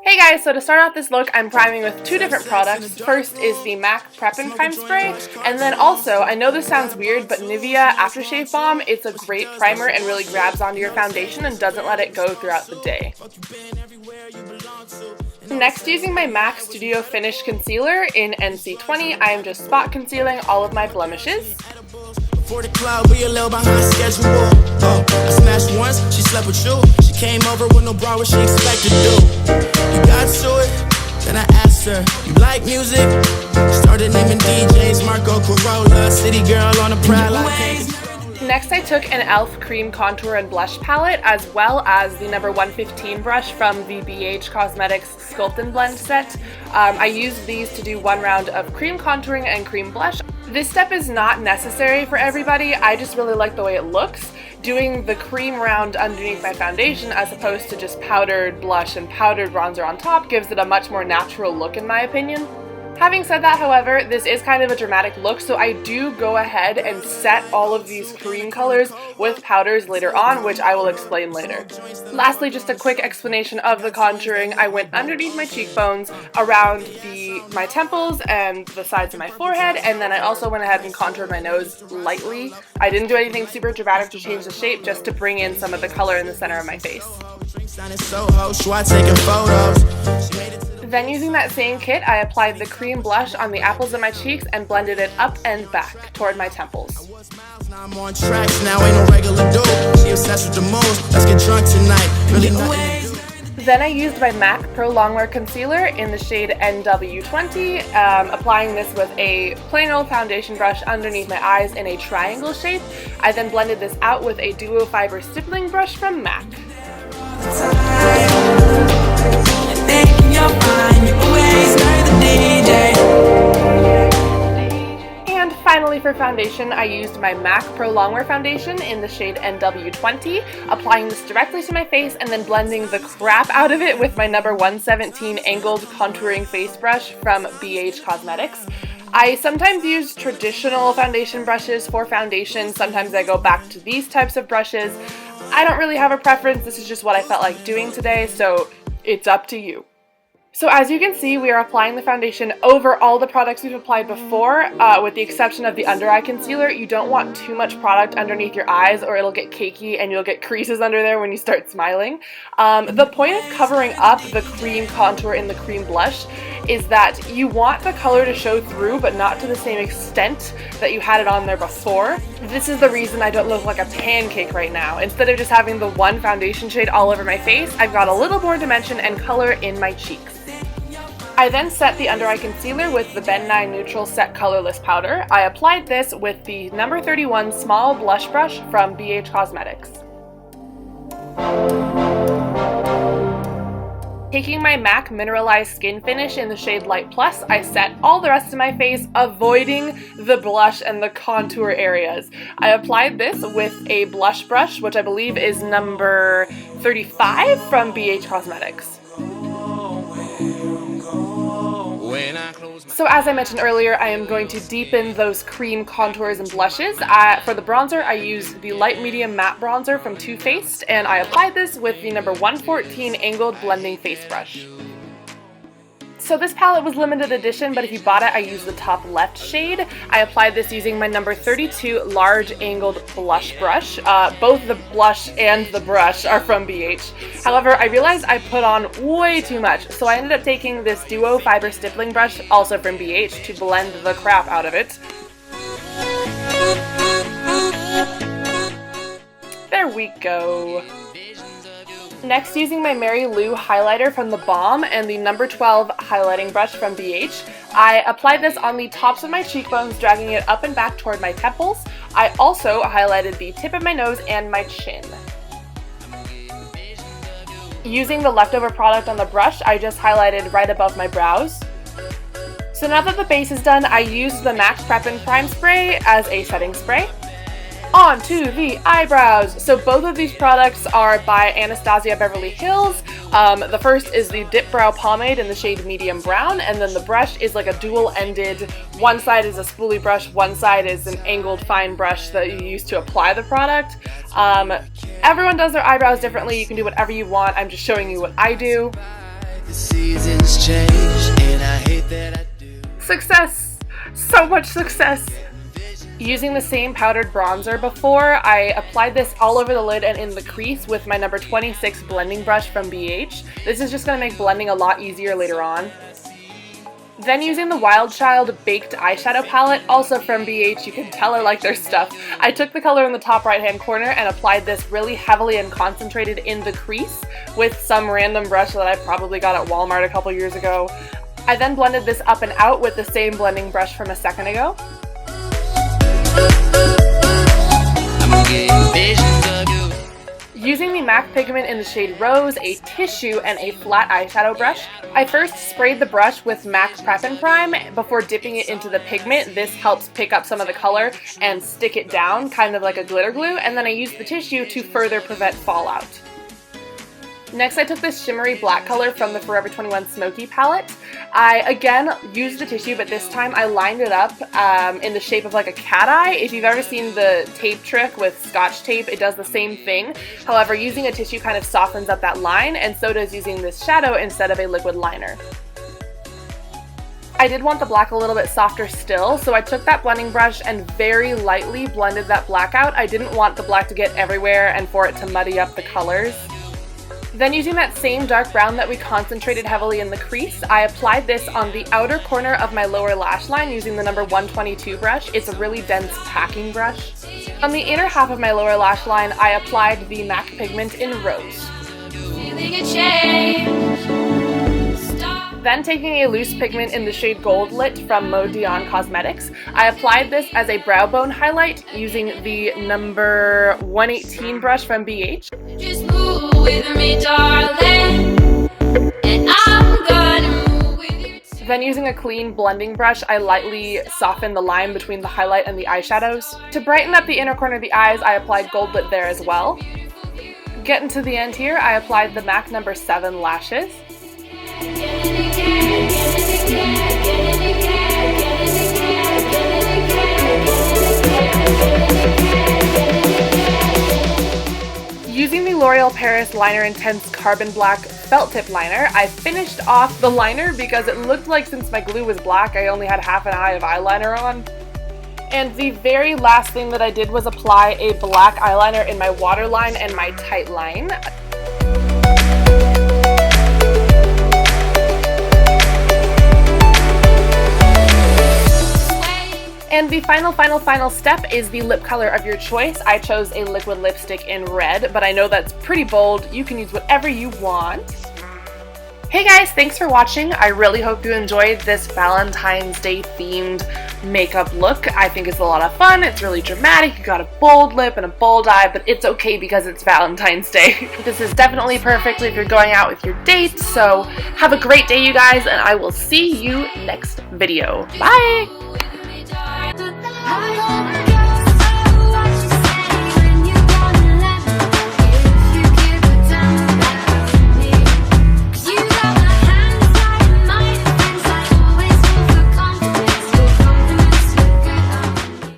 Hey guys, so to start out this look, I'm priming with two different products. First is the MAC Prep and Prime Spray, and then also, I know this sounds weird, but Nivea Aftershave Balm, it's a great primer and really grabs onto your foundation and doesn't let it go throughout the day. Next, using my MAC Studio Finish Concealer in NC20, I am just spot concealing all of my blemishes. For the cloud, we a little behind schedule. I smashed once, she slept with you. She came over with no bra, what she expected to do. You got to it, then I asked her, you like music? Started naming DJs, Marco Corolla, City Girl on the prowl. Next, I took an e.l.f. Cream Contour and Blush Palette, as well as the number 115 brush from the BH Cosmetics Sculpt and Blend set. I used these to do one round of cream contouring and cream blush. This step is not necessary for everybody, I just really like the way it looks. Doing the cream round underneath my foundation as opposed to just powdered blush and powdered bronzer on top gives it a much more natural look in my opinion. Having said that, however, this is kind of a dramatic look, so I do go ahead and set all of these cream colors with powders later on, which I will explain later. Lastly, just a quick explanation of the contouring. I went underneath my cheekbones, around my temples and the sides of my forehead, and then I also went ahead and contoured my nose lightly. I didn't do anything super dramatic to change the shape, just to bring in some of the color in the center of my face. Then using that same kit, I applied the cream blush on the apples of my cheeks and blended it up and back toward my temples. Then I used my MAC Pro Longwear Concealer in the shade NW20, applying this with a plain old foundation brush underneath my eyes in a triangle shape. I then blended this out with a duo fiber stippling brush from MAC. And finally for foundation, I used my MAC Pro Longwear Foundation in the shade NW20, applying this directly to my face and then blending the crap out of it with my number 117 Angled Contouring Face Brush from BH Cosmetics. I sometimes use traditional foundation brushes for foundation, sometimes I go back to these types of brushes. I don't really have a preference, this is just what I felt like doing today, so it's up to you. So as you can see, we are applying the foundation over all the products we've applied before, with the exception of the under eye concealer. You don't want too much product underneath your eyes or it'll get cakey and you'll get creases under there when you start smiling. The point of covering up the cream contour in the cream blush is that you want the color to show through, but not to the same extent that you had it on there before. This is the reason I don't look like a pancake right now. Instead of just having the one foundation shade all over my face, I've got a little more dimension and color in my cheeks. I then set the under eye concealer with the Ben Nye Neutral Set Colorless Powder. I applied this with the number 31 Small Blush Brush from BH Cosmetics. Taking my MAC Mineralized Skin Finish in the shade Light Plus, I set all the rest of my face, avoiding the blush and the contour areas. I applied this with a blush brush, which I believe is number 35 from BH Cosmetics. So as I mentioned earlier, I am going to deepen those cream contours and blushes. For the bronzer, I used the Light Medium Matte Bronzer from Too Faced, and I applied this with the number 114 Angled Blending Face Brush. So this palette was limited edition, but if you bought it, I used the top left shade. I applied this using my number 32 Large Angled Blush Brush. Both the blush and the brush are from BH. However, I realized I put on way too much, so I ended up taking this Duo Fiber Stippling Brush, also from BH, to blend the crap out of it. There we go. Next, using my Mary Lou highlighter from the Balm and the number 12 highlighting brush from BH, I applied this on the tops of my cheekbones, dragging it up and back toward my temples. I also highlighted the tip of my nose and my chin. Using the leftover product on the brush, I just highlighted right above my brows. So now that the base is done, I used the MAC Prep and Prime Spray as a setting spray. On to the eyebrows. So both of these products are by Anastasia Beverly Hills. The first is the Dip Brow Pomade in the shade Medium Brown, and then the brush is like a dual-ended, one side is a spoolie brush, one side is an angled fine brush that you use to apply the product. Everyone does their eyebrows differently. You can do whatever you want. I'm just showing you what I do. The seasons change, and I hate that I do. Success! So much success! Using the same powdered bronzer before, I applied this all over the lid and in the crease with my number 26 blending brush from BH. This is just going to make blending a lot easier later on. Then using the Wild Child Baked Eyeshadow Palette, also from BH, you can tell I like their stuff. I took the color in the top right hand corner and applied this really heavily and concentrated in the crease with some random brush that I probably got at Walmart a couple years ago. I then blended this up and out with the same blending brush from a second ago. Using the MAC pigment in the shade Rose, a tissue, and a flat eyeshadow brush, I first sprayed the brush with MAC Prep and Prime before dipping it into the pigment. This helps pick up some of the color and stick it down, kind of like a glitter glue, and then I used the tissue to further prevent fallout. Next, I took this shimmery black color from the Forever 21 Smoky palette. I, again, used the tissue, but this time I lined it up in the shape of like a cat eye. If you've ever seen the tape trick with Scotch tape, it does the same thing. However, using a tissue kind of softens up that line, and so does using this shadow instead of a liquid liner. I did want the black a little bit softer still, so I took that blending brush and very lightly blended that black out. I didn't want the black to get everywhere and for it to muddy up the colors. Then using that same dark brown that we concentrated heavily in the crease, I applied this on the outer corner of my lower lash line using the number 122 brush. It's a really dense packing brush. On the inner half of my lower lash line, I applied the MAC pigment in Rose. Then taking a loose pigment in the shade Gold Lit from Mode Dion Cosmetics, I applied this as a brow bone highlight using the number 118 brush from BH. Just move with me, darling, and I'm gonna move with you too. Then using a clean blending brush, I lightly softened the line between the highlight and the eyeshadows. To brighten up the inner corner of the eyes, I applied Gold Lit there as well. Getting to the end here, I applied the MAC number 7 lashes. Using the L'Oreal Paris Liner Intense Carbon Black Felt Tip Liner, I finished off the liner because it looked like since my glue was black, I only had half an eye of eyeliner on. And the very last thing that I did was apply a black eyeliner in my waterline and my tight line. And the final step is the lip color of your choice. I chose a liquid lipstick in red, but I know that's pretty bold. You can use whatever you want. Hey guys, thanks for watching. I really hope you enjoyed this Valentine's Day themed makeup look. I think it's a lot of fun. It's really dramatic. You got a bold lip and a bold eye, but it's okay because it's Valentine's Day. This is definitely perfect if you're going out with your date. So have a great day, you guys, and I will see you next video. Bye!